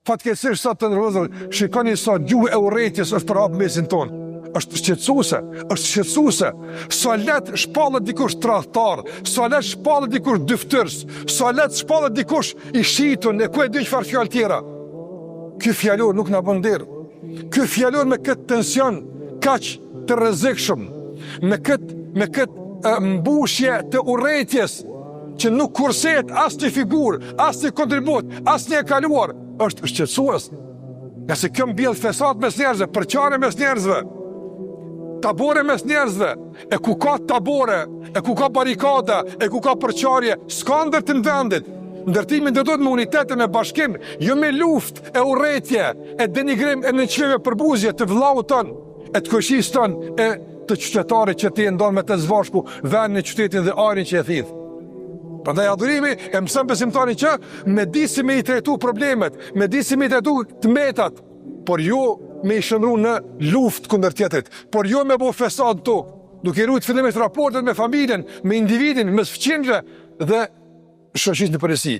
Fatkeqësisht sot të ndërrozur, shikoni sa gjuhë e urrëties është për hap mesin tonë. Është shqetësuese. Sa let shpallet dikush tradhtar, sa let shpallet dikush dyftërs, sa let shpallet dikush i shitun e ku e di çfarë fjalë tjera. Ky fjalor nuk na bën derë. Ky fjalor me këtë tension kaq të rrezikshëm, me këtë mbushje të urrëties që nuk kurset as një figurë, as një kontribut, as një e kaluar, është shqetësues. Nga se kjo mbjell fesat mes njerëzve, përqarje mes njerëzve, tabore mes njerëzve, e ku ka tabore, e ku ka barikada, e ku ka përqarje, s'ka ndërtim vendit. Ndërtimi ndërtohet me unitet e me bashkim, jo me luftë e urrëtie, e denigrim, e nënçmime për buzje të vllau ton, e të koqis ton, e të qytetarit që ti e ndon me të zvashku vendin, qytetin dhe arin që e thith. Prandaj adhurimi e mëson besimtarin që me di si me i trajtu problemet, me di si me i trajtu të metat, por jo me i shëndru në luftë kundër tjetrit, por jo me bo fesad të, duke i rujt fillimisht raportet me familjen, me individin, me fëqinjve dhe shoqërisë në përgjithësi.